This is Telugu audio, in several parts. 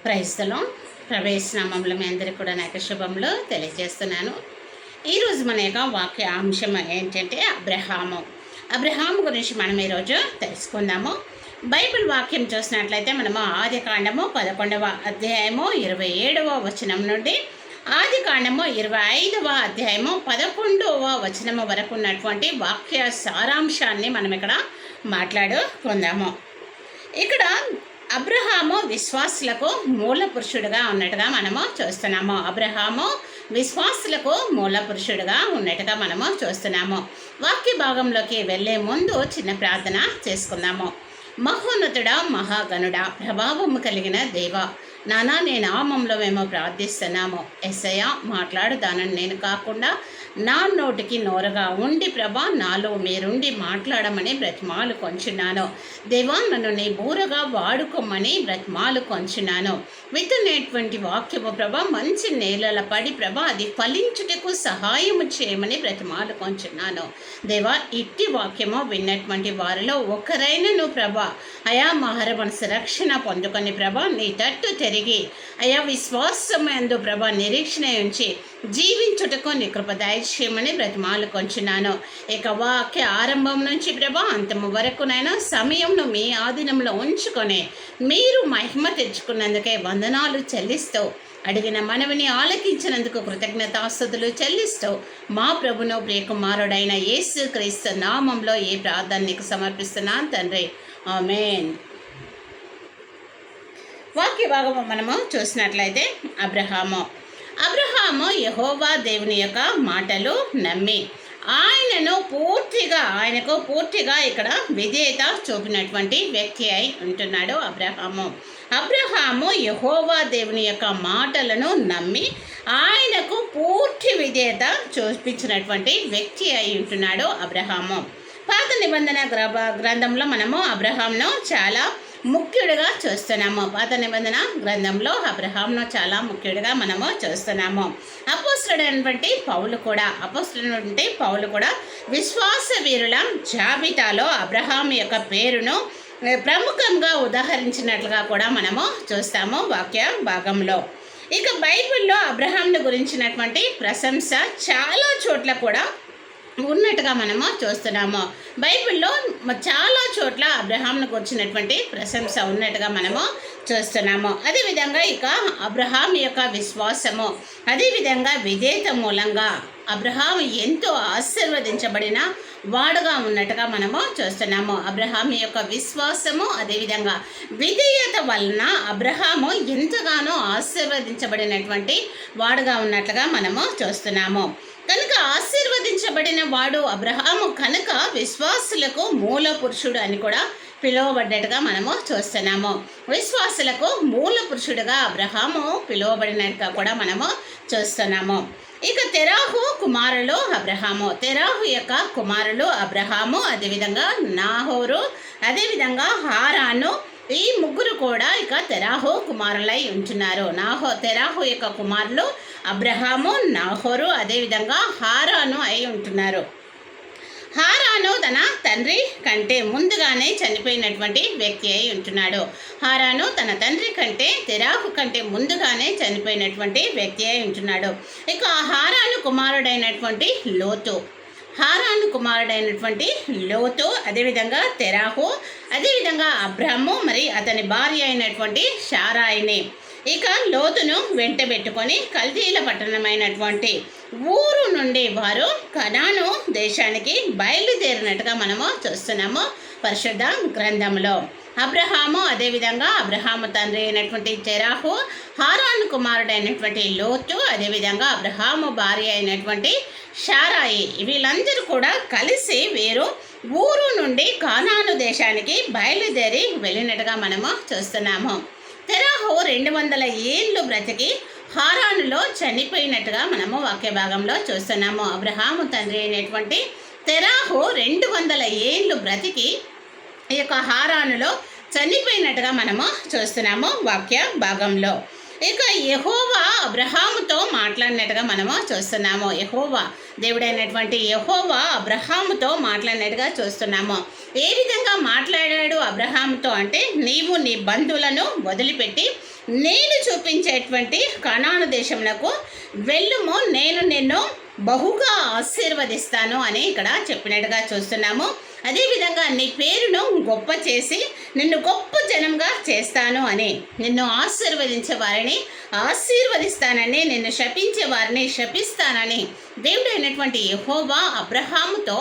క్రైస్తలం ప్రవేశనామంలో మీ అందరికీ కూడా నాకు శుభములు తెలియజేస్తున్నాను. ఈరోజు మన యొక్క వాక్యాంశం ఏంటంటే అబ్రహాము గురించి మనం ఈరోజు తెలుసుకుందాము. బైబిల్ వాక్యం చూసినట్లయితే మనము ఆది కాండము 11వ అధ్యాయము 27వ వచనం నుండి ఆది కాండము 25వ అధ్యాయము 11వ వచనము వరకు ఉన్నటువంటి వాక్య సారాంశాన్ని మనం ఇక్కడ మాట్లాడుకుందాము. ఇక్కడ అబ్రహాము విశ్వాసులకు మూల పురుషుడుగా ఉన్నట్టుగా మనము చూస్తున్నాము. అబ్రహాము విశ్వాసులకు మూల పురుషుడుగా ఉన్నట్టుగా మనము చూస్తున్నాము. వాక్య భాగంలోకి వెళ్ళే ముందు చిన్న ప్రార్థన చేసుకుందాము. మహోన్నతుడా, మహాగణుడా, ప్రభావము కలిగిన దేవ, నానా నీ నామంలో మేము ప్రార్థిస్తున్నాము. యేసయ్య, మాట్లాడుదానని నేను కాకుండా నా నోటికి నోరుగా ఉండి ప్రభా నాలో మీరుండి మాట్లాడమని బ్రతిమాలు కొంచున్నాను. దేవా, నన్ను నీ బూరగా వాడుకోమని బ్రతిమాలు కొంచున్నాను. విత్తనేటువంటి వాక్యము ప్రభా మంచి నేలల పడి ప్రభా అది ఫలించుటకు సహాయము చేయమని బ్రతిమాలు కొంచున్నాను. దేవా, ఇట్టి వాక్యము విన్నటువంటి వారిలో ఒకరైనను ప్రభా అయా మహర మనసు రక్షణ పొందుకొని ప్రభా నీ తట్టు తిరిగి అయా విశ్వాసమందు ప్రభా నిరీక్షణ ఉంచి జీవించుటకు నీ కృప దయచేయమని బ్రతిమాలు కొంచున్నాను. ఇక వాక్య ఆరంభం నుంచి ప్రభా అంతము వరకునైనా సమయంను మీ ఆధీనంలో ఉంచుకొని మీరు మహిమ తెచ్చుకున్నందుకే వందనాలు చెల్లిస్తూ అడిగిన మనవిని ఆలకించినందుకు కృతజ్ఞతాస్తుతులు చెల్లిస్తూ మా ప్రభును ప్రియకుమారుడైన యేసు క్రీస్తు నామంలో ఈ ప్రార్థన నీకు సమర్పిస్తున్నాను తండ్రి, ఆమేన్. వాక్య భాగము మనము చూసినట్లయితే అబ్రహాము యెహోవా దేవుని యొక్క మాటలు నమ్మి ఆయనకు పూర్తిగా ఇక్కడ విధేయత చూపినటువంటి వ్యక్తి అయి ఉంటున్నాడు. అబ్రహాము యెహోవా దేవుని యొక్క మాటలను నమ్మి ఆయనకు పూర్తి విధేయత చూపించినటువంటి వ్యక్తి అయి ఉంటున్నాడు అబ్రహాము. పాత నిబంధన గ్రంథంలో మనము అబ్రహాంను చాలా ముఖ్యుడిగా చూస్తున్నాము. పాత నిబంధన గ్రంథంలో అబ్రహాంను చాలా ముఖ్యుడిగా మనము చూస్తున్నాము. అపోస్తలుడైనటువంటి పౌలు కూడా విశ్వాస వీరుల జాబితాలో అబ్రహాం యొక్క పేరును ప్రముఖంగా ఉదాహరించినట్లుగా కూడా మనము చూస్తాము వాక్య భాగంలో. ఇక బైబిల్లో అబ్రహాంను గురించినటువంటి ప్రశంస చాలా చోట్ల కూడా ఉన్నట్టుగా మనము చూస్తున్నాము. బైబిల్లో చాలా చోట్ల అబ్రహాంను గురించినటువంటి ప్రశంస ఉన్నట్టుగా మనము చూస్తున్నాము. అదేవిధంగా ఇక అబ్రహాం యొక్క విశ్వాసము, అదేవిధంగా విధేయత మూలంగా అబ్రహాం ఎంతో ఆశీర్వదించబడిన వాడుగా ఉన్నట్టుగా మనము చూస్తున్నాము. అబ్రహాం యొక్క విశ్వాసము అదేవిధంగా విధేయత వలన అబ్రహాము ఎంతగానో ఆశీర్వదించబడినటువంటి వాడుగా ఉన్నట్లుగా మనము చూస్తున్నాము. కనుక ఆశీర్వదించబడిన వాడు అబ్రహాము కనుక విశ్వాసులకు మూల పురుషుడు అని కూడా పిలువబడ్డట్టుగా మనము చూస్తున్నాము. విశ్వాసులకు మూల పురుషుడుగా అబ్రహాము పిలువబడినట్టుగా కూడా మనము చూస్తున్నాము. ఇక తెరాహు యొక్క కుమారులు అబ్రహాము, అదేవిధంగా నాహోరు, అదేవిధంగా హారాను, ఈ ముగ్గురు కూడా ఇక తెరాహు కుమారులై ఉంటున్నారు. తెరాహు యొక్క కుమారులు అబ్రహాము, నాహోరు, అదేవిధంగా హారాను అయి ఉంటున్నారు. హారాను తన తండ్రి కంటే ముందుగానే చనిపోయినటువంటి వ్యక్తి అయి ఉంటున్నాడు. హారాను తన తండ్రి కంటే తెరాహు కంటే ముందుగానే చనిపోయినటువంటి వ్యక్తి అయి ఉంటున్నాడు. ఇక హారాను కుమారుడైనటువంటి లోతు, అదేవిధంగా తెరాహు, అదేవిధంగా అబ్రాము, మరి అతని భార్య అయినటువంటి శారాయిని ఇక లోతును వెంటబెట్టుకొని కల్దీల పట్టణమైనటువంటి ఊరు నుండి వారు కనాను దేశానికి బయలుదేరినట్టుగా మనము చూస్తున్నాము పరిశుద్ధ గ్రంథంలో. అబ్రహాము, అదేవిధంగా అబ్రహాము తండ్రి అయినటువంటి తెరాహు, హారాను కుమారుడైనటువంటి లోతు, అదేవిధంగా అబ్రహాము భార్య అయినటువంటి శారాయి, వీళ్ళందరూ కూడా కలిసి వీరు ఊరు నుండి కానాను దేశానికి బయలుదేరి వెళ్ళినట్టుగా మనము చూస్తున్నాము. తెరాహు 200 ఏళ్ళు బ్రతికి హారానులో చనిపోయినట్టుగా మనము వాక్య భాగంలో చూస్తున్నాము. అబ్రహాము తండ్రి అయినటువంటి తెరాహు 200 ఏళ్ళు బ్రతికి ఈ యొక్క హారానులో చనిపోయినట్టుగా మనము చూస్తున్నాము వాక్య భాగంలో. ఇక యెహోవా అబ్రహాముతో మాట్లాడినట్టుగా మనము చూస్తున్నాము. దేవుడైనటువంటి యెహోవా అబ్రహాముతో మాట్లాడినట్టుగా చూస్తున్నాము. ఏ విధంగా మాట్లాడాడు అబ్రహాముతో అంటే, నీవు నీ బంధువులను వదిలిపెట్టి నేను చూపించేటువంటి కనాను దేశమునకు వెళ్ళుము, నేను నిన్ను బహుగా ఆశీర్వదిస్తాను అని ఇక్కడ చెప్పినట్టుగా చూస్తున్నాము. అదేవిధంగా నీ పేరును గొప్ప చేసి నిన్ను గొప్ప జనంగా చేస్తాను అని, నిన్ను ఆశీర్వదించే వారిని ఆశీర్వదిస్తానని, నిన్ను శపించే వారిని శపిస్తానని దేవుడైనటువంటి యెహోవా అబ్రహాముతో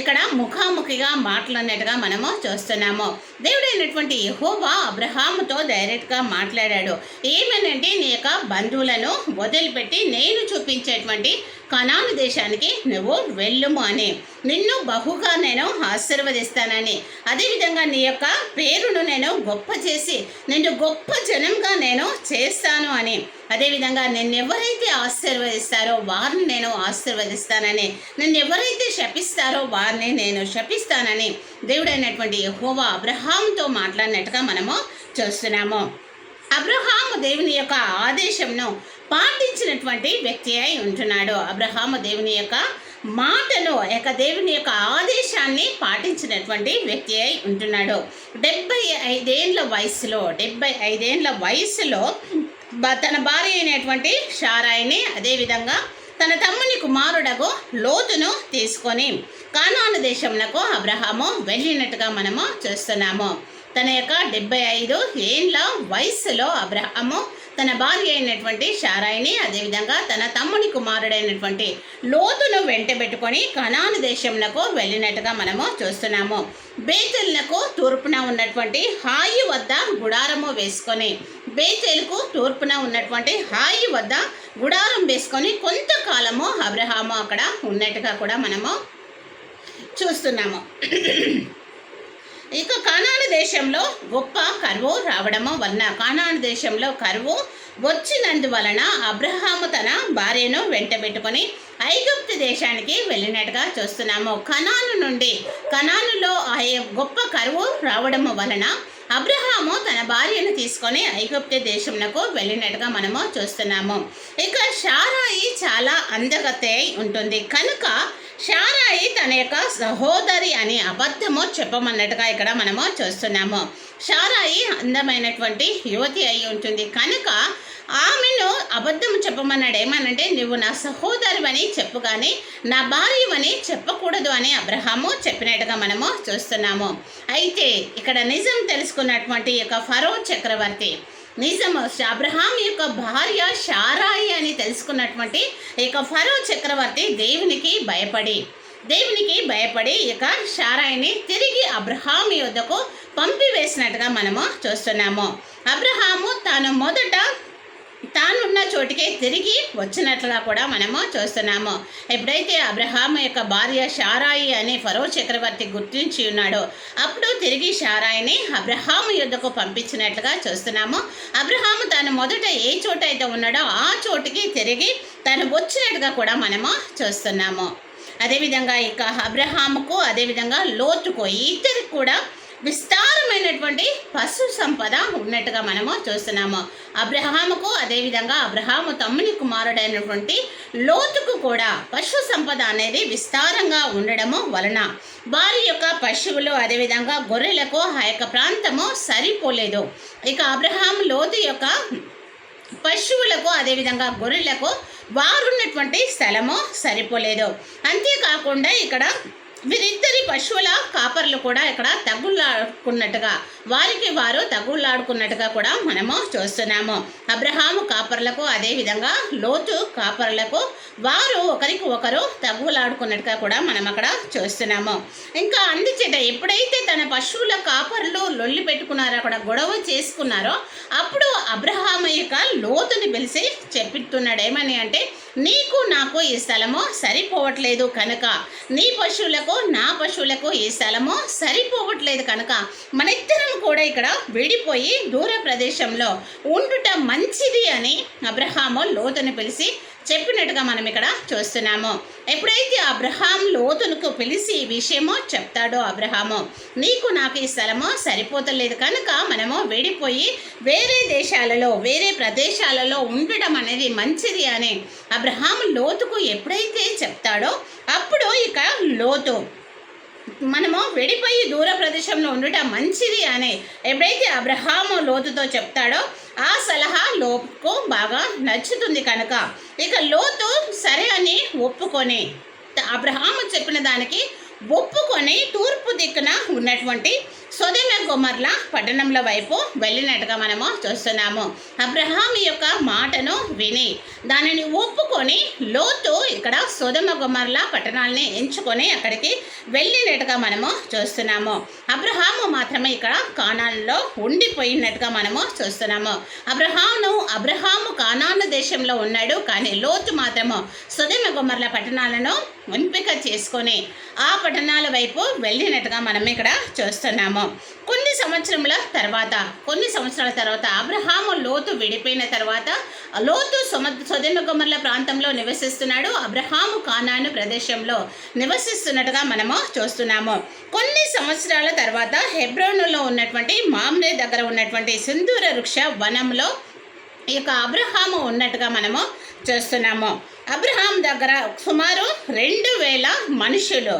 ఇక్కడ ముఖాముఖిగా మాట్లాడినట్టుగా మనము చూస్తున్నాము. దేవుడైనటువంటి యెహోవా అబ్రహాముతో డైరెక్ట్గా మాట్లాడాడు. ఏమనంటే, నీ యొక్క బంధువులను వదిలిపెట్టి నేను చూపించేటువంటి కనాను దేశానికి నువ్వు వెళ్ళుము అని, నిన్ను బహుగా నేను ఆశీర్వదిస్తానని, అదేవిధంగా నీ యొక్క పేరును నేను గొప్ప చేసి నిన్ను గొప్ప జనంగా నేను చేస్తాను అని, అదేవిధంగా నిన్ను ఎవరైతే ఆశీర్వదిస్తారో వారిని నేను ఆశీర్వదిస్తానని, నిన్ను ఎవరైతే శపిస్తారో వారిని నేను శపిస్తానని దేవుడైనటువంటి యెహోవా అబ్రహాముతో మాట్లాడినట్టుగా మనము చూస్తున్నాము. అబ్రహాము దేవుని యొక్క ఆదేశంను పాటించినటువంటి వ్యక్తి అయి ఉంటున్నాడు. అబ్రహాము దేవుని యొక్క మాటను దేవుని యొక్క ఆదేశాన్ని పాటించినటువంటి వ్యక్తి అయి ఉంటున్నాడు. 75 ఏళ్ళ వయసులో తన భార్య అయినటువంటి శారాయిని, అదేవిధంగా తన తమ్ముని కుమారుడకు లోతును తీసుకొని కానాను దేశమునకు అబ్రహాము వెళ్ళినట్టుగా మనము చూస్తున్నాము. తన యొక్క 75 ఏళ్ళ వయసులో అబ్రహాము తన భార్య అయినటువంటి శారాయిని, అదేవిధంగా తన తమ్ముని కుమారుడైనటువంటి లోతును వెంటబెట్టుకొని కనాను దేశమునకు వెళ్ళినట్టుగా మనము చూస్తున్నాము. బేతేలునకు తూర్పున ఉన్నటువంటి హాయి వద్ద గుడారము వేసుకొని, బేతేలుకు తూర్పున ఉన్నటువంటి హాయి వద్ద గుడారం వేసుకొని కొంతకాలము అబ్రహాము అక్కడ ఉన్నట్టుగా కూడా మనము చూస్తున్నాము. ఇక కానాను దేశంలో గొప్ప కరువు రావడము వలన, కానాను దేశంలో కరువు వచ్చినందువలన అబ్రహాము తన భార్యను వెంటబెట్టుకొని ఐగుప్తు దేశానికి వెళ్ళినట్టుగా చూస్తున్నాము. కనానులో గొప్ప కరువు రావడము వలన అబ్రహాము తన భార్యను తీసుకొని ఐగుప్తు దేశంకు వెళ్ళినట్టుగా మనము చూస్తున్నాము. ఇక శారాయి చాలా అందగత్తె అయి ఉంటుంది కనుక శారాయి తన యొక్క సహోదరి అని అబద్ధము చెప్పమన్నట్టుగా ఇక్కడ మనము చూస్తున్నాము. శారాయి అందమైనటువంటి యువతి అయి ఉంటుంది కనుక ఆమెను అబద్ధం చెప్పమన్నాడు. ఏమనంటే, నువ్వు నా సహోదరివని చెప్పు కానీ నా భార్యవని చెప్పకూడదు అని అబ్రహాము చెప్పినట్టుగా మనము చూస్తున్నాము. అయితే ఇక్కడ నిజం తెలుసుకున్నటువంటి యొక్క ఫరో చక్రవర్తి, నిజము అబ్రహాం యొక్క భార్య శారాయి అని తెలుసుకున్నటువంటి ఇక ఫరో చక్రవర్తి దేవునికి భయపడి ఇక శారాయిని తిరిగి అబ్రహాం యొద్దకు పంపివేసినట్టుగా మనము చూస్తున్నాము. అబ్రహాము తానున్న చోటికే తిరిగి వచ్చినట్లుగా కూడా మనము చూస్తున్నాము. ఎప్పుడైతే అబ్రహాము యొక్క భార్య శారాయి అని ఫరో చక్రవర్తి గుర్తించి ఉన్నాడో అప్పుడు తిరిగి శారాయిని అబ్రహాము యొద్దకు పంపించినట్లుగా చూస్తున్నాము. అబ్రహాము తాను మొదట ఏ చోట అయితే ఉన్నాడో ఆ చోటికి తిరిగి తను వచ్చినట్టుగా కూడా మనము చూస్తున్నాము. అదేవిధంగా ఇక అబ్రహాముకు అదేవిధంగా లోతుకు ఇద్దరికి కూడా విస్తారమైనటువంటి పశు సంపద ఉన్నట్టుగా మనము చూస్తున్నాము. అబ్రహాముకు అదేవిధంగా అబ్రహాము తమ్ముని కుమారుడైనటువంటి లోతుకు కూడా పశు సంపద అనేది విస్తారంగా ఉండడము వలన వారి యొక్క పశువులు అదేవిధంగా గొర్రెలకు ఆ యొక్క ప్రాంతము సరిపోలేదు. ఇక అబ్రహాము లోతు యొక్క పశువులకు అదేవిధంగా గొర్రెలకు వారున్నటువంటి స్థలము సరిపోలేదు. అంతేకాకుండా ఇక్కడ వీరిద్దరి పశువుల కాపర్లు కూడా ఇక్కడ తగుళ్ళాడుకున్నట్టుగా కూడా మనము చూస్తున్నాము. అబ్రహాము కాపర్లకు అదేవిధంగా లోతు కాపర్లకు వారు ఒకరికి ఒకరు తగులాడుకున్నట్టుగా కూడా మనం అక్కడ చూస్తున్నాము. ఇంకా అందుచేత ఎప్పుడైతే తన పశువుల కాపర్లు లొల్లి పెట్టుకున్నారో, అక్కడ గొడవ చేసుకున్నారో, అప్పుడు అబ్రహాము యొక్క లోతుని పిలిచి చెప్పిస్తున్నాడు. ఏమని అంటే, నీకు నాకు ఈ స్థలము సరిపోవట్లేదు కనుక, నీ పశువులకు నా పశువులకు ఈ స్థలము సరిపోవట్లేదు కనుక మన ఇద్దరం కూడా ఇక్కడ విడిపోయి దూర ప్రదేశంలో ఉండుట మంచిది అని అబ్రహాము లోతును పిలిచి చెప్పినట్టుగా మనం ఇక్కడ చూస్తున్నాము. ఎప్పుడైతే అబ్రహాం లోతునుకు పిలిచి ఈ విషయమో చెప్తాడో అబ్రహాము, నీకు నాకు ఈ స్థలము సరిపోతలేదు కనుక మనము విడిపోయి వేరే దేశాలలో వేరే ప్రదేశాలలో ఉండడం అనేది మంచిది అని అబ్రహాము లోతుకు ఎప్పుడైతే చెప్తాడో అప్పుడు ఇక లోతు మనము విడిపోయి దూర ప్రదేశంలో ఉండటం మంచిది అని ఎప్పుడైతే అబ్రహాము లోతుతో చెప్తాడో ఆ సలహా లోతుకు బాగా నచ్చుతుంది కనుక ఇక లోతు సరే అని ఒప్పుకొని అబ్రహాము చెప్పిన దానికి ఒప్పుకొని తూర్పు దిక్కున ఉన్నటువంటి సొదొమ గొమొర్రా పట్టణంల వైపు వెళ్ళినట్టుగా మనము చూస్తున్నాము. అబ్రహాం యొక్క మాటను విని దానిని ఒప్పుకొని లోతు ఇక్కడ సొదొమ గొమొర్రా పట్టణాలని ఎంచుకొని అక్కడికి వెళ్ళినట్టుగా మనము చూస్తున్నాము. అబ్రహాము మాత్రమే ఇక్కడ కానానులో ఉండిపోయినట్టుగా మనము చూస్తున్నాము. అబ్రహాము కానాను దేశంలో ఉన్నాడు, కానీ లోతు మాత్రము సొదొమ గొమొర్రా పట్టణాలను ఎంపిక చేసుకొని ఆ పట్టణాల వైపు వెళ్ళినట్టుగా మనం ఇక్కడ చూస్తున్నాము. కొన్ని సంవత్సరాల తర్వాత అబ్రహాము లోతు విడిపోయిన తర్వాత లోతు సొదొమ గొమొర్రా ప్రాంతంలో నివసిస్తున్నాడు. అబ్రహాము కానాను ప్రదేశంలో నివసిస్తున్నట్టుగా మనము చూస్తున్నాము. కొన్ని సంవత్సరాల తర్వాత హెబ్రోనులో ఉన్నటువంటి మామ్రే దగ్గర ఉన్నటువంటి సింధూర వృక్ష వనంలో ఈ యొక్క అబ్రహాము ఉన్నట్టుగా మనము చూస్తున్నాము. అబ్రహాం దగ్గర సుమారు 2,000 మనుషులు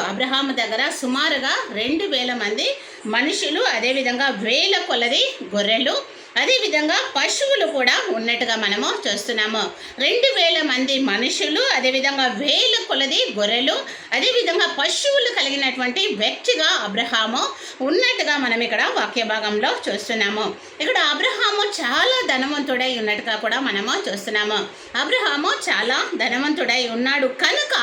అబ్రహాము దగ్గర సుమారుగా 2,000 మంది మనుషులు, అదేవిధంగా వేల కొలది గొర్రెలు, అదేవిధంగా పశువులు కూడా ఉన్నట్టుగా మనము చూస్తున్నాము. 2,000 మంది మనుషులు, అదేవిధంగా వేల కొలది గొర్రెలు, అదేవిధంగా పశువులు కలిగినటువంటి వ్యక్తిగా అబ్రహాము ఉన్నట్టుగా మనం ఇక్కడ వాక్య భాగంలో చూస్తున్నాము. ఇక్కడ అబ్రహాము చాలా ధనవంతుడై ఉన్నట్టుగా కూడా మనము చూస్తున్నాము. అబ్రహాము చాలా ధనవంతుడై ఉన్నాడు కనుక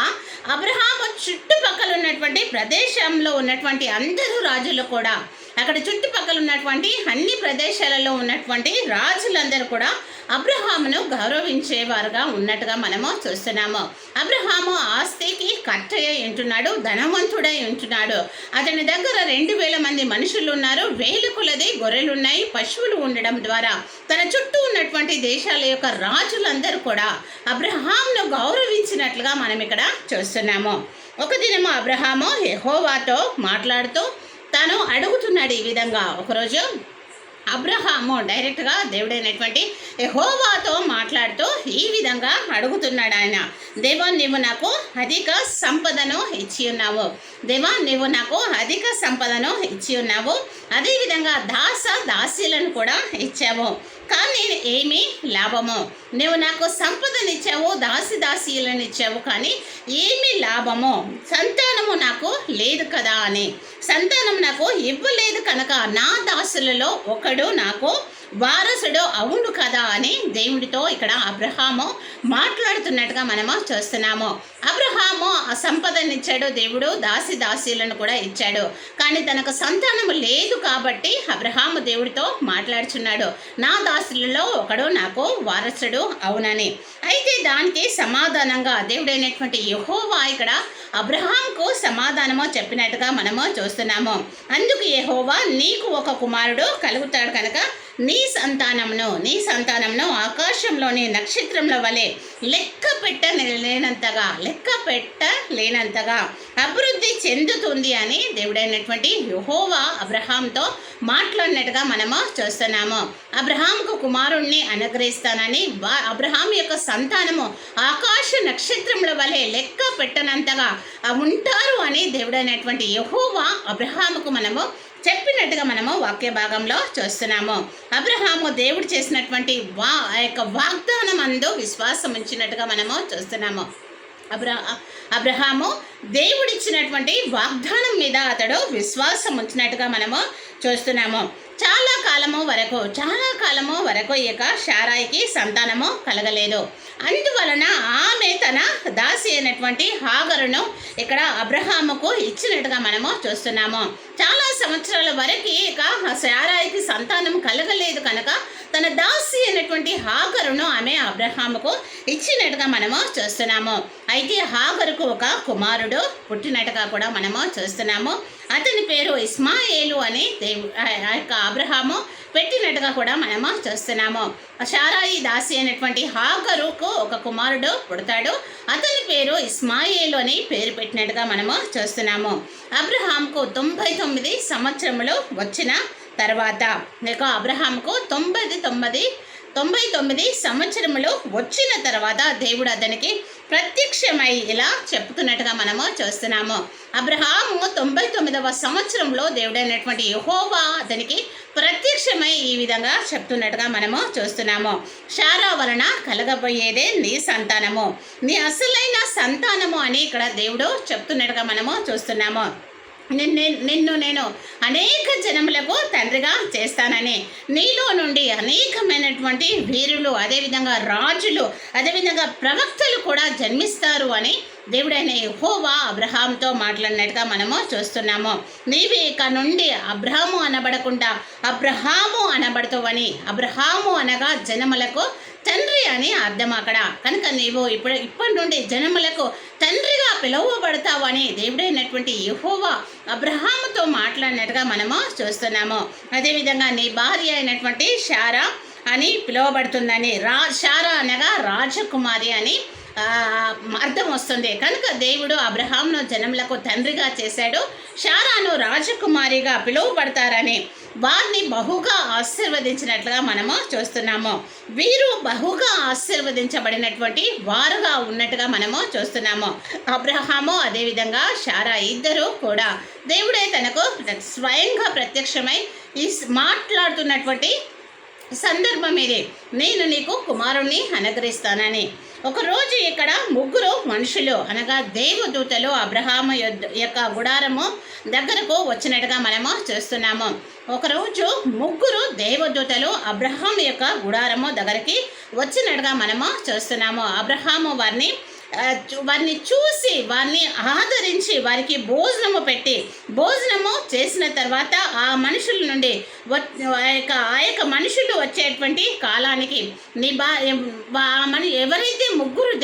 అబ్రహాము చుట్టుపక్కల ఉన్నటువంటి ప్రదేశంలో ఉన్నటువంటి అందరూ రాజులు కూడా, అక్కడ చుట్టుపక్కల ఉన్నటువంటి అన్ని ప్రదేశాలలో ఉన్నటువంటి రాజులందరూ కూడా అబ్రహామును గౌరవించేవారుగా ఉన్నట్టుగా మనము చూస్తున్నాము. అబ్రహాము ఆస్తికి కర్తయ్య ఉంటున్నాడు, ధనవంతుడై ఉంటున్నాడు. అతని దగ్గర 2,000 మంది మనుషులు ఉన్నారు, వేల కొలది గొర్రెలు ఉన్నాయి, పశువులు ఉండడం ద్వారా తన చుట్టూ ఉన్నటువంటి దేశాల యొక్క రాజులందరూ కూడా అబ్రహామును గౌరవించినట్లుగా మనం ఇక్కడ చూస్తున్నాము. ఒక దినము అబ్రహాము యెహోవాతో మాట్లాడుతూ తాను అడుగుతున్నాడు ఈ విధంగా. ఒకరోజు అబ్రహాము డైరెక్ట్గా దేవుడైనటువంటి యెహోవాతో మాట్లాడుతూ ఈ విధంగా అడుగుతున్నాడు ఆయన, దేవా నీవు నాకు అధిక సంపదను ఇచ్చి ఉన్నావు, అదేవిధంగా దాసీలను కూడా ఇచ్చావు, కానీ ఏమీ లాభము? నువ్వు నాకు సంపదనిచ్చావు, దాసీలను ఇచ్చావు, కానీ ఏమి లాభము? సంతానము నాకు లేదు కదా అని, సంతానం నాకు ఇవ్వలేదు కనుక నా దాసులలో ఒకడు నాకు వారసుడు అవును కదా అని దేవుడితో ఇక్కడ అబ్రహాము మాట్లాడుతున్నట్టుగా మనము చూస్తున్నాము. అబ్రహాము ఆ సంపదనిచ్చాడు, దేవుడు దాసీలను కూడా ఇచ్చాడు, కానీ తనకు సంతానము లేదు కాబట్టి అబ్రహాము దేవుడితో మాట్లాడుచున్నాడు, నా దాసులలో ఒకడు నాకు వారసుడు అవునని. అయితే దానికి సమాధానంగా దేవుడైనటువంటి యెహోవా ఇక్కడ అబ్రహాంకు సమాధానము చెప్పినట్టుగా మనము చూస్తున్నాము. అందుకు యెహోవా, నీకు ఒక కుమారుడు కలుగుతాడు కనుక నీ సంతానమును ఆకాశంలోని నక్షత్రముల వలె లెక్క పెట్టలేనంతగా అభివృద్ధి చెందుతుంది అని దేవుడైనటువంటి యెహోవా అబ్రహాంతో మాట్లాడినట్టుగా మనము చూస్తున్నాము. అబ్రహాంకు కుమారుణ్ణి అనుగ్రహిస్తానని, అబ్రహాం యొక్క సంతానము ఆకాశ నక్షత్రముల వలె లెక్క పెట్టనంతగా ఉంటారు అని దేవుడైనటువంటి యెహోవా అబ్రహాముకు మనము చెప్పినట్టుగా మనము వాక్య భాగంలో చూస్తున్నాము. అబ్రహాము దేవుడు చేసినటువంటి వాగ్దానం అందు విశ్వాసం ఉంచినట్టుగా మనము చూస్తున్నాము. అబ్రహాము దేవుడిచ్చినటువంటి వాగ్దానం మీద అతడు విశ్వాసం ఉంచినట్టుగా మనము చూస్తున్నాము. చాలా కాలము వరకు ఇక శారాయికి సంతానము కలగలేదు. అందువలన ఆమె తన దాసి అయినటువంటి హాగరును ఇక్కడ అబ్రహాముకు ఇచ్చినట్టుగా మనము చూస్తున్నాము. చాలా సంవత్సరాల వరకు ఇక శారాయికి సంతానం కలగలేదు కనుక తన దాసి అయినటువంటి హాగరును ఆమె అబ్రహాముకు ఇచ్చినట్టుగా మనము చూస్తున్నాము. అయితే హాగరుకు ఒక కుమారుడు పుట్టినట్టుగా కూడా మనము చూస్తున్నాము. అతని పేరు ఇస్మాయేలు అని అబ్రహాము పెట్టినట్టుగా కూడా మనము చూస్తున్నాము. శారాయి దాసి అయినటువంటి హాగరుకు ఒక కుమారుడు పుడతాడు, అతని పేరు ఇస్మాయేలు అని పేరు పెట్టినట్టుగా మనము చూస్తున్నాము. అబ్రహాంకు 99 సంవత్సరములు వచ్చిన తర్వాత, లేక అబ్రహాంకు 99 సంవత్సరములు వచ్చిన తర్వాత దేవుడు అతనికి ప్రత్యక్షమై ఇలా చెప్తున్నట్టుగా మనము చూస్తున్నాము. అబ్రహాము 99వ సంవత్సరంలో దేవుడైనటువంటి యెహోవా అతనికి ప్రత్యక్ష ప్రత్యక్షమై ఈ విధంగా చెప్తున్నట్టుగా మనము చూస్తున్నాము. శారా వలన కలగబోయేదే నీ సంతానము, నీ అసలైన సంతానము అని ఇక్కడ దేవుడు చెప్తున్నట్టుగా మనము చూస్తున్నాము. నిన్ను నేను అనేక జనములకు తండ్రిగా చేస్తానని, నీలో నుండి అనేకమైనటువంటి వీరులు, అదేవిధంగా రాజులు, అదేవిధంగా ప్రవక్తలు కూడా జన్మిస్తారు అని దేవుడైన యెహోవా అబ్రహాంతో మాట్లాడినట్టుగా మనము చూస్తున్నాము. నీవు ఇక నుండి అబ్రహాము అనబడకుండా అబ్రహాము అనబడతావని, అబ్రహాము అనగా జనములకు తండ్రి అని అర్థం అక్కడ. కనుక నీవు ఇప్పటి నుండి జనములకు తండ్రిగా పిలువబడతావని దేవుడైనటువంటి యెహోవా అబ్రహాముతో మాట్లాడినట్టుగా మనము చూస్తున్నాము. అదేవిధంగా నీ భార్య అయినటువంటి శారా అని పిలువబడుతుందని, శారా అనగా రాజకుమారి అని అర్థం వస్తుంది. కనుక దేవుడు అబ్రహాంను జనములకు తండ్రిగా చేశాడు, శారాను రాజకుమారిగా పిలువబడతారని వారిని బహుగా ఆశీర్వదించినట్లుగా మనము చూస్తున్నాము. వీరు బహుగా ఆశీర్వదించబడినటువంటి వారుగా ఉన్నట్టుగా మనము చూస్తున్నాము. అబ్రహాము అదేవిధంగా శారా ఇద్దరు కూడా దేవుడే తనకు స్వయంగా ప్రత్యక్షమై ఈ మాట్లాడుతున్నటువంటి సందర్భం ఇది. నేను నీకు కుమారుణ్ణి అనుగ్రహిస్తానని. ఒకరోజు ఇక్కడ ముగ్గురు మనుషులు అనగా దేవదూతలు అబ్రహాము యొక్క గుడారము దగ్గరకు వచ్చినట్టుగా మనము చూస్తున్నాము. ఒకరోజు ముగ్గురు దేవదూతలు అబ్రహాము యొక్క గుడారము దగ్గరికి వచ్చినట్టుగా మనము చూస్తున్నాము. అబ్రహాము వారిని చూసి వారిని ఆదరించి వారికి భోజనము పెట్టి, భోజనము చేసిన తర్వాత ఆ మనుషుల నుండి ఆ యొక్క మనుషులు వచ్చేటువంటి కాలానికి ఎవరైతే ముగ్గురు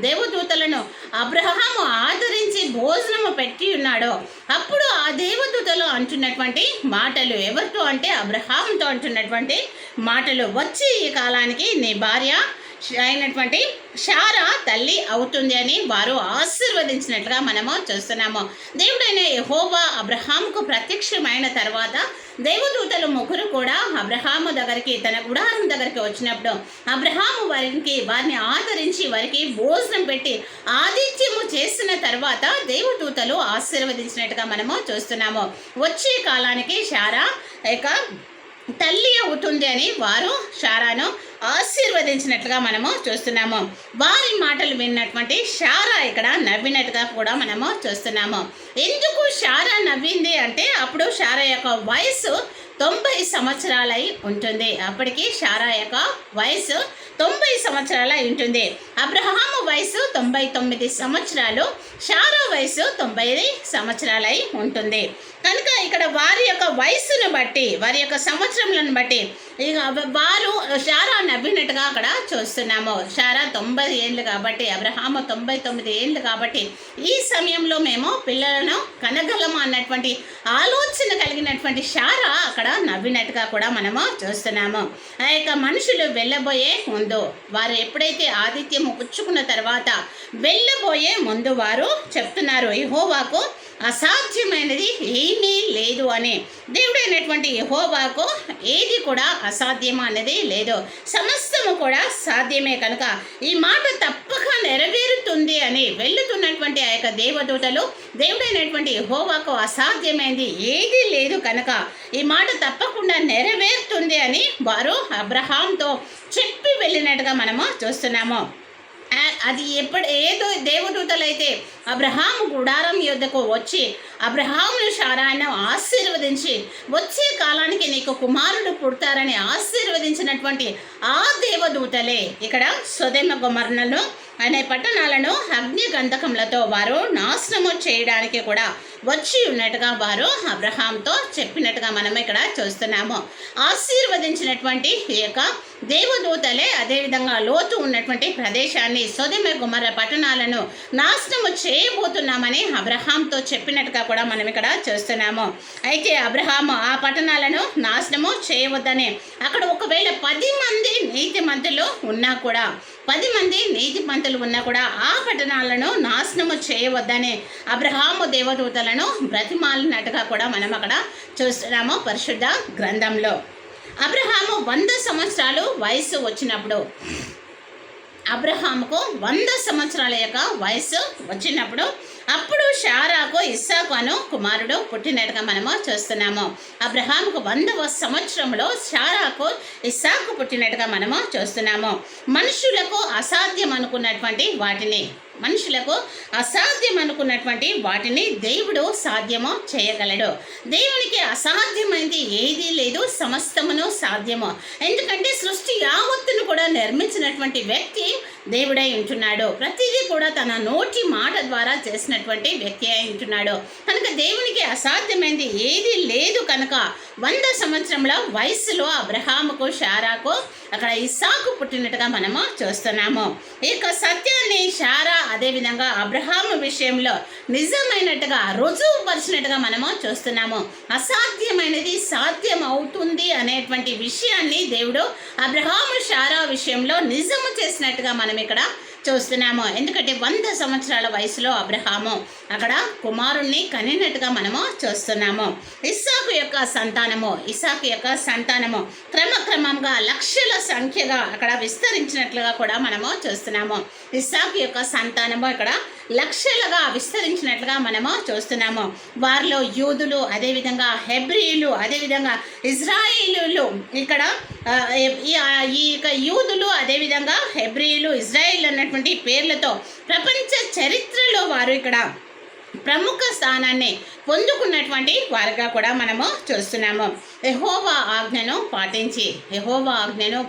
దేవదూతలను అబ్రహాము ఆదరించి భోజనము పెట్టి ఉన్నాడో అప్పుడు ఆ దేవదూతలు అంటున్నటువంటి మాటలు ఎవరితో అంటే అబ్రహాముతో అంటున్నటువంటి మాటలు, వచ్చి ఈ కాలానికి నీ భార్య అయినటువంటి శారా తల్లి అవుతుంది అని వారు ఆశీర్వదించినట్లుగా మనము చూస్తున్నాము. దేవుడైన యెహోవా అబ్రహాముకు ప్రత్యక్షమైన తర్వాత దేవదూతలు ముగ్గురు కూడా అబ్రహాము దగ్గరికి, తన గుడారం దగ్గరికి వచ్చినప్పుడు అబ్రహాము వారిని ఆదరించి వారికి భోజనం పెట్టి ఆతిథ్యము చేసిన తర్వాత దేవదూతలు ఆశీర్వదించినట్టుగా మనము చూస్తున్నాము. వచ్చే కాలానికి శారా తల్లి అవుతుంది అని వారు శారాను ఆశీర్వదించినట్లుగా మనము చూస్తున్నాము. వారి మాటలు విన్నటువంటి శారా ఇక్కడ నవ్వినట్టుగా కూడా మనము చూస్తున్నాము. ఎందుకు శారా నవ్వింది అంటే అప్పుడు శారా యొక్క వయసు 90 సంవత్సరాలై ఉంటుంది. అప్పటికి శారా యొక్క వయసు 90 సంవత్సరాలై ఉంటుంది. అబ్రహాము వయసు 99 సంవత్సరాలు, శారా వయసు 90 సంవత్సరాలై ఉంటుంది. కనుక ఇక్కడ వారి యొక్క వయసును బట్టి, వారి యొక్క సంవత్సరములను బట్టి వారు శారా నవ్వినట్టుగా అక్కడ చూస్తున్నాము. శారా 90 ఏళ్ళు కాబట్టి, అబ్రహాము 99 ఏళ్ళు కాబట్టి ఈ సమయంలో మేము పిల్లలను కనగలము అన్నటువంటి ఆలోచన కలిగినటువంటి శారా అక్కడ నవ్వినట్టుగా కూడా మనము చూస్తున్నాము. ఆ యొక్క మనుషులు వెళ్ళబోయే ముందు, వారు ఎప్పుడైతే ఆతిథ్యము పుచ్చుకున్న తర్వాత వెళ్ళబోయే ముందు వారు చెప్తున్నారు, యెహోవాకు అసాధ్యమైనది ఏమీ లేదు అని. దేవుడైనటువంటి యెహోవాకు ఏది కూడా అసాధ్యం అనేది లేదు, సమస్తము కూడా సాధ్యమే. కనుక ఈ మాట తప్పక నెరవేరుతుంది అని వెళ్తున్నటువంటి ఆ యొక్క దేవదూతలు దేవుడైనటువంటి యెహోవాకు అసాధ్యమైనది ఏది లేదు కనుక ఈ మాట తప్పకుండా నెరవేరుతుంది అని వారు అబ్రహాంతో చెప్పి వెళ్ళినట్టుగా మనము చూస్తున్నాము. అది ఏదో దేవదూతలైతే అబ్రహాము గుడారం యొద్దకు వచ్చి అబ్రహామును శారాను ఆశీర్వదించి వచ్చే కాలానికి నీకు కుమారుడు పుడతారని ఆశీర్వదించినటువంటి ఆ దేవదూతలే ఇక్కడ సొదొమ గొమొర్రాను అనే పట్టణాలను అగ్ని గంధకములతో వారు నాశనము చేయడానికి కూడా వచ్చి ఉన్నట్టుగా వారు అబ్రహాంతో చెప్పినట్టుగా మనం ఇక్కడ చూస్తున్నాము. ఆశీర్వదించినటువంటి ఈ యొక్క దేవదూతలే అదేవిధంగా లోతు ఉన్నటువంటి ప్రదేశాన్ని, సొదొమ గొమొర్రా పట్టణాలను నాశనము చేయబోతున్నామని అబ్రహాంతో చెప్పినట్టుగా కూడా మనం ఇక్కడ చూస్తున్నాము. అయితే అబ్రహాము ఆ పట్టణాలను నాశనము చేయవద్దని, అక్కడ ఒకవేళ 10 మంది నీతిమంతులు ఉన్నా కూడా, 10 మంది నీతిమంతులు ఉన్నా కూడా ఆ పట్టణాలను నాశనము చేయవద్దని అబ్రహాము దేవదూతలను బ్రతిమాలినట్టుగా కూడా మనం అక్కడ చూస్తున్నాము పరిశుద్ధ గ్రంథంలో. అబ్రహాము 100 సంవత్సరాలు వయసు వచ్చినప్పుడు, అబ్రహాముకు 100 సంవత్సరాల యొక్క వయసు వచ్చినప్పుడు అప్పుడు షారాకు ఇస్సాకు అను కుమారుడు పుట్టినట్టుగా మనము చూస్తున్నాము. అబ్రహాముకు 100వ సంవత్సరంలో షారాకు ఇస్సాకు పుట్టినట్టుగా మనము చూస్తున్నాము. మనుషులకు అసాధ్యం అనుకున్నటువంటి వాటిని దేవుడు సాధ్యము చేయగలడు. దేవునికి అసాధ్యమైంది ఏదీ లేదు, సమస్తమును సాధ్యము. ఎందుకంటే సృష్టి యావత్తును కూడా నిర్మించినటువంటి వ్యక్తి దేవుడై ఉంటున్నాడు. ప్రతిదీ కూడా తన నోటి మాట ద్వారా చేసినటువంటి వ్యక్తి అయి ఉంటున్నాడు. కనుక దేవునికి అసాధ్యమైంది ఏదీ లేదు. కనుక 100 సంవత్సరముల వయసులో అబ్రహాముకు షారాకు అక్కడ ఇస్సాకు పుట్టినట్టుగా మనము చూస్తున్నాము. ఈ యొక్క సత్యాన్ని షారా అదేవిధంగా అబ్రహాము విషయంలో నిజమైనట్టుగా రుజువుపరిచినట్టుగా మనము చూస్తున్నాము. అసాధ్యమైనది సాధ్యం అవుతుంది అనేటువంటి విషయాన్ని దేవుడు అబ్రహాము షారా విషయంలో నిజము చేసినట్టుగా మనం ఇక్కడ చూస్తున్నాము. ఎందుకంటే 100 సంవత్సరాల వయసులో అబ్రహాము అక్కడ కుమారుణ్ణి కనినట్టుగా మనము చూస్తున్నాము. ఇస్సాకు యొక్క సంతానము క్రమక్రమంగా లక్షల సంఖ్యగా అక్కడ విస్తరించినట్లుగా కూడా మనము చూస్తున్నాము. ఇస్సాకు యొక్క సంతానము ఇక్కడ లక్షలుగా విస్తరించినట్లుగా మనము చూస్తున్నాము. వారిలో యూదులు, అదేవిధంగా హెబ్రీయులు, అదేవిధంగా ఇజ్రాయిలీలు, ఇక్కడ ఈ యూదులు, అదేవిధంగా హెబ్రీయులు, ఇజ్రాయిల్ అన్నటువంటి పేర్లతో ప్రపంచ చరిత్రలో వారు ఇక్కడ ప్రముఖ స్థానాన్ని పొందుకున్నటువంటి వారుగా కూడా మనము చూస్తున్నాము. యెహోవా ఆజ్ఞను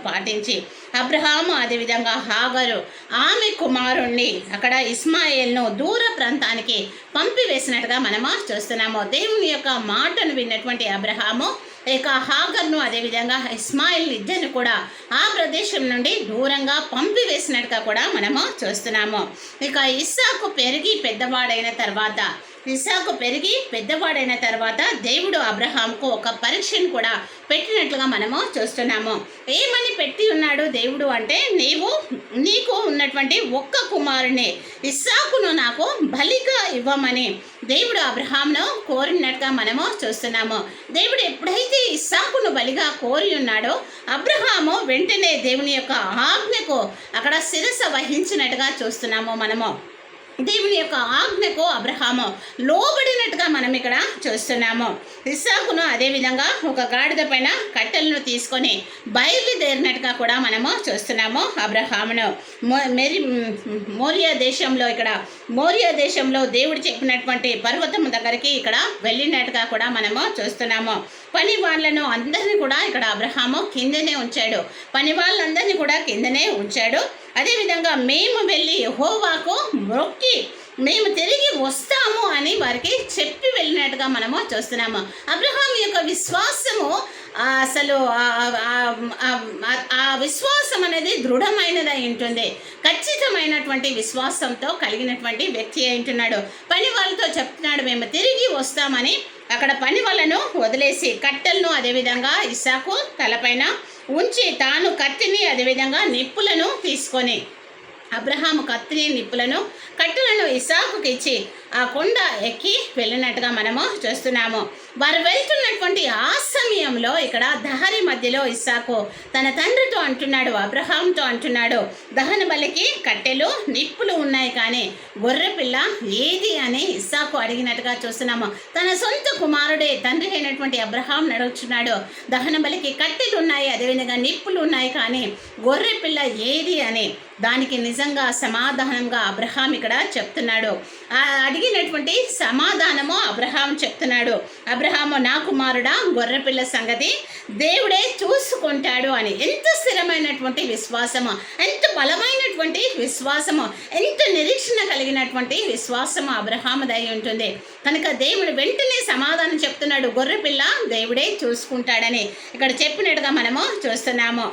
పాటించి అబ్రహాము అదేవిధంగా హాగరు ఆమె కుమారుణ్ణి అక్కడ ఇస్మాయిల్ను దూర ప్రాంతానికి పంపివేసినట్టుగా మనము చూస్తున్నాము. దేవుని యొక్క మాటను విన్నటువంటి అబ్రహాము ఇక హాగర్ను అదేవిధంగా ఇస్మాయిల్ ఇద్దరిని కూడా ఆ ప్రదేశం నుండి దూరంగా పంపివేసినట్టుగా కూడా మనము చూస్తున్నాము. ఇక ఇస్సాకు పెరిగి పెద్దవాడైన తర్వాత దేవుడు అబ్రహాంకు ఒక పరీక్షను కూడా పెట్టినట్లుగా మనము చూస్తున్నాము. ఏమని పెట్టి ఉన్నాడు దేవుడు అంటే, నీకు ఉన్నటువంటి ఒక్క కుమారుని ఇస్సాకును నాకు బలిగా ఇవ్వమని దేవుడు అబ్రహాంను కోరినట్టుగా మనము చూస్తున్నాము. దేవుడు ఎప్పుడైతే ఇస్సాకును బలిగా కోరి ఉన్నాడో అబ్రహాము వెంటనే దేవుని యొక్క ఆజ్ఞకు అక్కడ శిరస వహించినట్టుగా చూస్తున్నాము. మనము దేవుని యొక్క ఆజ్ఞకు అబ్రహాము లోబడినట్టుగా మనం ఇక్కడ చూస్తున్నాము. ఇస్సాకును అదేవిధంగా ఒక గాడిద పైన కట్టెలను తీసుకొని బయలుదేరినట్టుగా కూడా మనము చూస్తున్నాము. అబ్రహామును మోరియా దేశంలో దేవుడు చెప్పినటువంటి పర్వతం దగ్గరికి ఇక్కడ వెళ్ళినట్టుగా కూడా మనము చూస్తున్నాము. పని వాళ్ళను అందరినీ కూడా ఇక్కడ అబ్రహాము కిందనే ఉంచాడు. అదేవిధంగా మేము వెళ్ళి యెహోవాకు మొక్కి మేము తిరిగి వస్తాము అని వారికి చెప్పి వెళ్ళినట్టుగా మనము చూస్తున్నాము. అబ్రహాం యొక్క విశ్వాసము అసలు ఆ విశ్వాసం అనేది దృఢమైనదై ఉంటుంది. ఖచ్చితమైనటువంటి విశ్వాసంతో కలిగినటువంటి వ్యక్తి అయి ఉంటున్నాడు. పని వాళ్ళతో చెప్తున్నాడు మేము తిరిగి వస్తామని. అక్కడ పని వాళ్ళను వదిలేసి కట్టెలను అదేవిధంగా ఇస్సాకు తలపైన ఉంచి తాను కత్తిని అదేవిధంగా నిప్పులను తీసుకొని అబ్రహాము కత్తిని నిప్పులను కట్టెలను ఇస్సాకుకి ఇచ్చి ఆ కొండ ఎక్కి వెళ్ళినట్టుగా మనము చూస్తున్నాము. వారు వెళ్తున్నటువంటి ఆ సమయంలో ఇక్కడ దహరి మధ్యలో ఇస్సాకు తన తండ్రితో అంటున్నాడు, అబ్రహాంతో అంటున్నాడు, దహన బలికి కట్టెలు నిప్పులు ఉన్నాయి కానీ గొర్రెపిల్ల ఏది అని ఇస్సాకు అడిగినట్టుగా చూస్తున్నాము. తన సొంత కుమారుడే తండ్రి అయినటువంటి అబ్రహాం అడుగుతున్నాడు, దహన బలికి కట్టెలు ఉన్నాయి అదేవిధంగా నిప్పులు ఉన్నాయి కానీ గొర్రెపిల్ల ఏది అని. దానికి నిజంగా సమాధానంగా అబ్రహాం ఇక్కడ చెప్తున్నాడు. అడిగినటువంటి సమాధానము అబ్రహాం చెప్తున్నాడు. అబ్రహాము నా కుమారుడా గొర్రెపిల్ల సంగతి దేవుడే చూసుకుంటాడు అని. ఎంత స్థిరమైనటువంటి విశ్వాసము, ఎంత బలమైనటువంటి విశ్వాసము, ఎంత నిరీక్షణ కలిగినటువంటి విశ్వాసము అబ్రహాముదై ఉంటుంది. కనుక దేవుడు వెంటనే సమాధానం చెప్తున్నాడు, గొర్రెపిల్ల దేవుడే చూసుకుంటాడని ఇక్కడ చెప్పినట్టుగా మనము చూస్తున్నాము.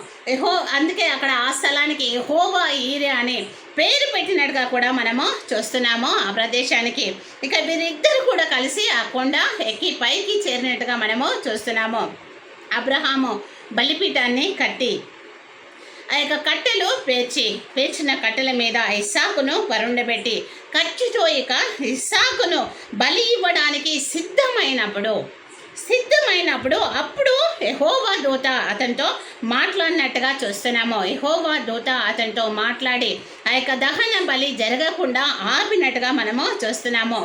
అందుకే అక్కడ ఆ స్థలానికి యెహోవా ఈరే అని పేరు పెట్టినట్టుగా కూడా మనము చూస్తున్నాము ఆ ప్రదేశానికి. ఇక వీరిద్దరు కూడా కలిసి ఆ కొండ ఎక్కి పైకి చేరినట్టుగా మనము చూస్తున్నాము. అబ్రహాము బలిపీఠాన్ని కట్టి ఆ యొక్క కట్టెలు పేర్చిన కట్టెల మీద ఇస్సాకును పరుండబెట్టి కత్తితో ఇక ఇస్సాకును బలి ఇవ్వడానికి సిద్ధమైనప్పుడు అప్పుడు యెహోవా దూత అతనితో మాట్లాడినట్టుగా చూస్తున్నాము. యెహోవా దూత అతనితో మాట్లాడి ఆ యొక్క దహన బలి జరగకుండా ఆపినట్టుగా మనము చూస్తున్నాము.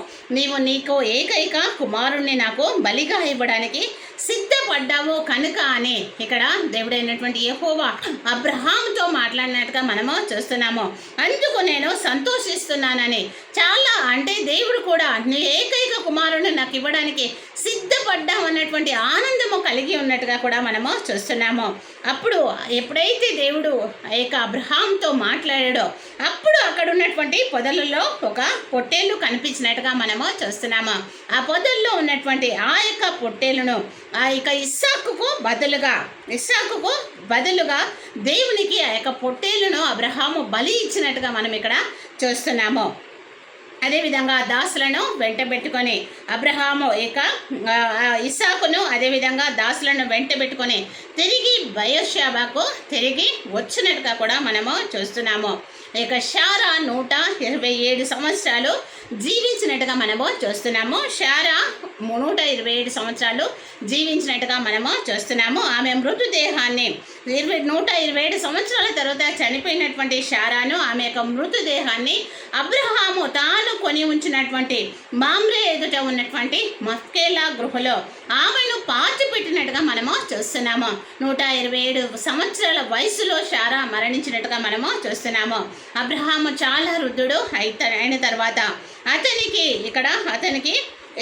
నీకు ఏకైక కుమారుణ్ణి నాకు బలిగా ఇవ్వడానికి సిద్ధపడ్డావు కనుక అని ఇక్కడ దేవుడైనటువంటి యెహోవా అబ్రహాముతో మాట్లాడినట్టుగా మనము చూస్తున్నాము. అందుకు నేను సంతోషిస్తున్నానని, చాలా అంటే దేవుడు కూడా నీ ఏకైక కుమారుని నాకు ఇవ్వడానికి సిద్ధపడ్డావు అన్నటువంటి ఆనందము కలిగి ఉన్నట్టుగా కూడా మనము చూస్తున్నాము. అప్పుడు ఎప్పుడైతే దేవుడు ఆ యొక్క అబ్రహాంతో మాట్లాడాడో అప్పుడు అక్కడ ఉన్నటువంటి పొదలలో ఒక పొట్టేలు కనిపించినట్టుగా మనము చూస్తున్నాము. ఆ పొదల్లో ఉన్నటువంటి ఆ యొక్క పొట్టేలును ఆ యొక్క ఇస్సాకుకు బదులుగా దేవునికి ఆ యొక్క పొట్టేలును అబ్రహాము బలి ఇచ్చినట్టుగా మనం ఇక్కడ చూస్తున్నాము. అదేవిధంగా దాసులను వెంటబెట్టుకొని అబ్రహాము ఇస్సాకును అదేవిధంగా దాసులను వెంటబెట్టుకొని తిరిగి బయర్షెబాకు తిరిగి వచ్చినట్టుగా కూడా మనము చూస్తున్నాము. ఇక శారా 127 సంవత్సరాలు జీవించినట్టుగా మనము చూస్తున్నాము. శారా 127 సంవత్సరాలు జీవించినట్టుగా మనము చూస్తున్నాము. ఆమె మృతదేహాన్ని 127 సంవత్సరాల తర్వాత చనిపోయినటువంటి శారాను ఆమె యొక్క మృతదేహాన్ని అబ్రహాము తాను కొని ఉంచినటువంటి మామ్రే ఎదుట ఉన్నటువంటి మక్కేలా గృహలో ఆమెను పాతిపెట్టినట్టుగా మనము చూస్తున్నాము. 127 సంవత్సరాల వయసులో శారా మరణించినట్టుగా మనము చూస్తున్నాము. అబ్రహాము చాలా వృద్ధుడు అయిన తర్వాత అతనికి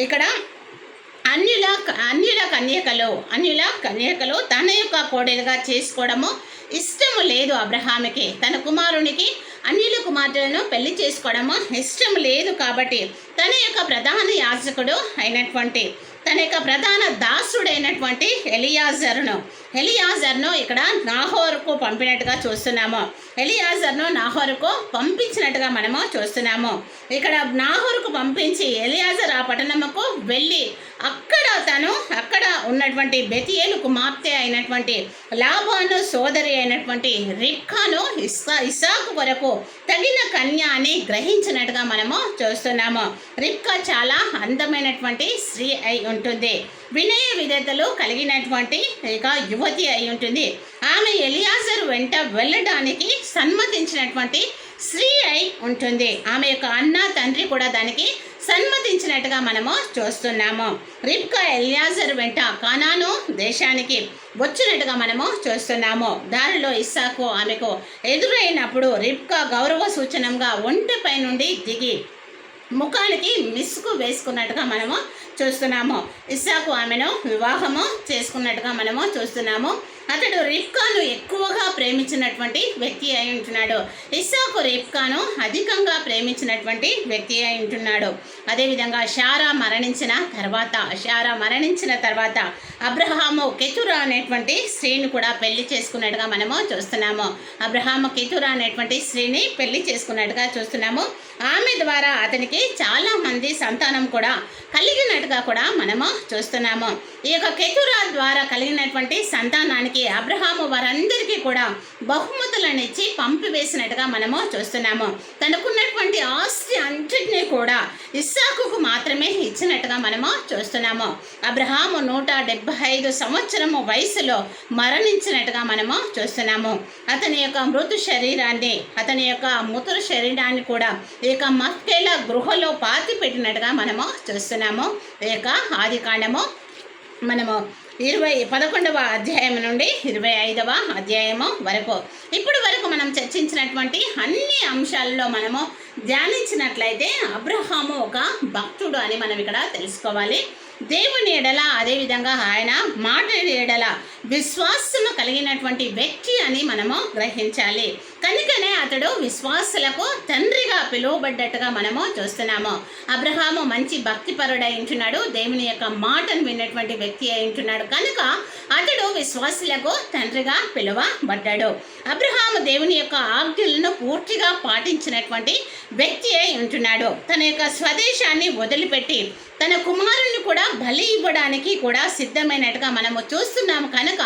ఇక్కడ అన్యుల కన్యకలు తన యొక్క కోడలుగా చేసుకోవడము ఇష్టము లేదు. అబ్రహాముకి తన కుమారునికి అన్యుల కుమార్తెలను పెళ్లి చేసుకోవడము ఇష్టం లేదు. కాబట్టి తన యొక్క ప్రధాన యాజకుడు అయినటువంటి తన యొక్క ప్రధాన దాసుడైనటువంటి ఎలియాజర్ను ఇక్కడ నాహోరుకు పంపినట్టుగా చూస్తున్నాము. నాహోరుకు పంపించినట్టుగా మనము చూస్తున్నాము. ఇక్కడ నాహోరుకు పంపించి ఎలియాజర్ ఆ పట్టణముకు వెళ్ళి అక్కడ ఉన్నటువంటి బెతియేలు కుమార్తె అయినటువంటి లాబాను సోదరి అయినటువంటి రిబ్కాను ఇస్సాకు కొరకు తగిన కన్య అని గ్రహించినట్టుగా మనము చూస్తున్నాము. రిబ్కా చాలా అందమైనటువంటి స్త్రీ అయి ఉంటుంది. వినయ విధేయతలు కలిగినటువంటి ఇక యువతి అయి ఉంటుంది. ఆమె ఎలియాజరు వెంట వెళ్ళడానికి సమ్మతించినటువంటి స్త్రీ అయి ఉంటుంది. ఆమె యొక్క అన్న తండ్రి కూడా దానికి సమ్మతించినట్టుగా మనము చూస్తున్నాము. రిబ్కా ఎలియాజరు వెంట కానాను దేశానికి వచ్చినట్టుగా మనము చూస్తున్నాము. దారిలో ఇస్సాకు ఆమెకు ఎదురైనప్పుడు రిబ్కా గౌరవ సూచనంగా ఒంటిపై నుండి దిగి ముఖానికి మిసుకు వేసుకున్నట్టుగా మనము చూస్తున్నాము. ఇస్సాకు ఆమెను వివాహము చేసుకున్నట్టుగా మనము చూస్తున్నాము. అతడు రిబ్కాను ఎక్కువగా ప్రేమించినటువంటి వ్యక్తి అయి ఉంటున్నాడు. ఇస్సాకు రిబ్కాను అధికంగా ప్రేమించినటువంటి వ్యక్తి అయి ఉంటున్నాడు. అదేవిధంగా శారా మరణించిన తర్వాత అబ్రహాము కెతురా అనేటువంటి స్త్రీని కూడా పెళ్లి చేసుకున్నట్టుగా మనము చూస్తున్నాము. అబ్రహాము కెతురా అనేటువంటి స్త్రీని పెళ్లి చేసుకున్నట్టుగా చూస్తున్నాము. ఆమె ద్వారా అతనికి చాలా మంది సంతానం కూడా కలిగినట్టుగా కూడా మనము చూస్తున్నాము. ఈ యొక్క కెతురా ద్వారా కలిగినటువంటి సంతానానికి అబ్రహాము వారందరికీ కూడా బహుమతులను ఇచ్చి పంపివేసినట్టుగా మనము చూస్తున్నాము. తనకున్నటువంటి ఆస్తి అంతటినీ కూడా ఇస్సాకుకు మాత్రమే ఇచ్చినట్టుగా మనము చూస్తున్నాము. అబ్రహాము 175 సంవత్సరము వయసులో మరణించినట్టుగా మనము చూస్తున్నాము. అతని యొక్క మృతు శరీరాన్ని కూడా ఈ యొక్క మక్కేలా గృహలో పాతి పెట్టినట్టుగా మనము చూస్తున్నాము. ఈ యొక్క ఆదికాండము మనము 11వ అధ్యాయం నుండి 25వ అధ్యాయము వరకు ఇప్పటి వరకు మనం చర్చించినటువంటి అన్ని అంశాలలో మనము ధ్యానించినట్లయితే అబ్రహాము ఒక భక్తుడు అని మనం ఇక్కడ తెలుసుకోవాలి. దేవుని ఎడల అదేవిధంగా ఆయన మాట ఎడల విశ్వాసము కలిగినటువంటి వ్యక్తి అని మనము గ్రహించాలి. కనుకనే అతడు విశ్వాసులకు తండ్రిగా పిలువబడ్డట్టుగా మనము చూస్తున్నాము. అబ్రహాము మంచి భక్తిపరుడై ఉంటున్నాడు. దేవుని యొక్క మాటను విన్నటువంటి వ్యక్తి అయి ఉంటున్నాడు. కనుక అతడు విశ్వాసులకు తండ్రిగా పిలువబడ్డాడు. అబ్రహాము దేవుని యొక్క ఆజ్ఞలను పూర్తిగా పాటించినటువంటి వ్యక్తి అయి ఉంటున్నాడు. తన యొక్క స్వదేశాన్ని వదిలిపెట్టి తన కుమారుణ్ణి కూడా బలి ఇవ్వడానికి కూడా సిద్ధమైనట్టుగా మనము చూస్తున్నాము కనుక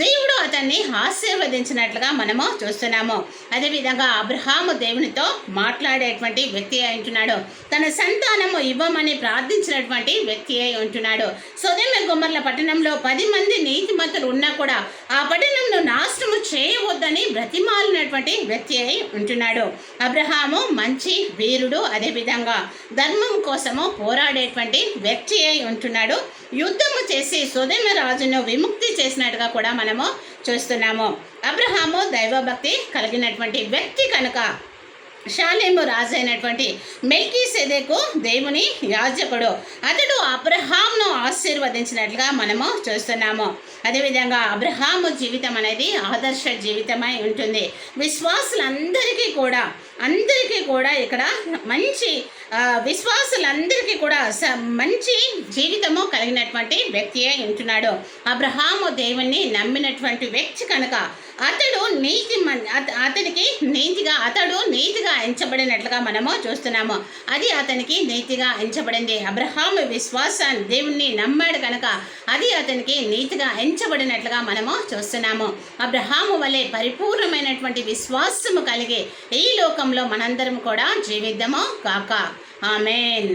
దేవుడు అతన్ని ఆశీర్వదించినట్లుగా మనము చూస్తున్నాము. అదేవిధంగా అబ్రహాము దేవునితో మాట్లాడేటువంటి వ్యక్తి అయి ఉంటున్నాడు. తన సంతానము ఇవ్వమని ప్రార్థించినటువంటి వ్యక్తి అయి ఉంటున్నాడు. సొదొమ గొమొర్రా పట్టణంలో 10 మంది నీతిమంతులు ఉన్నా కూడా ఆ పట్టణంను నాశనము చేయవద్దని బ్రతిమాలినటువంటి వ్యక్తి అయి ఉంటున్నాడు. అబ్రహాము మంచి వీరుడు, అదేవిధంగా ధర్మం కోసము పోరాడేటువంటి వ్యక్తి అయి ఉంటున్నాడు. యుద్ధము చేసి సొదొమ రాజును విముక్తి చేసినట్టుగా కూడా మనము చూస్తున్నాము. అబ్రహాము దైవభక్తి కలిగినటువంటి వ్యక్తి కనుక షాలేము రాజు అయినటువంటి మెల్కీసెదెకు దేవుని యాజకుడు. అతడు అబ్రహామును ఆశీర్వదించినట్లుగా మనము చూస్తున్నాము. అదేవిధంగా అబ్రహాము జీవితం అనేది ఆదర్శ జీవితమై ఉంటుంది. విశ్వాసులందరికీ కూడా ఇక్కడ మంచి విశ్వాసులందరికీ కూడా మంచి జీవితము కలిగినటువంటి వ్యక్తి అయి ఉంటున్నాడు. అబ్రహాము దేవుణ్ణి నమ్మినటువంటి వ్యక్తి కనుక అతడు నీతిగా ఎంచబడినట్లుగా మనము చూస్తున్నాము. అది అతనికి నీతిగా ఎంచబడింది. అబ్రహాము విశ్వాసాన్ని దేవుణ్ణి నమ్మాడు కనుక అది అతనికి నీతిగా ఎంచబడినట్లుగా మనము చూస్తున్నాము. అబ్రహాము వలె పరిపూర్ణమైనటువంటి విశ్వాసము కలిగి ఈ లోకంలో మనందరం కూడా జీవిద్దాము కాక. ఆమేన్.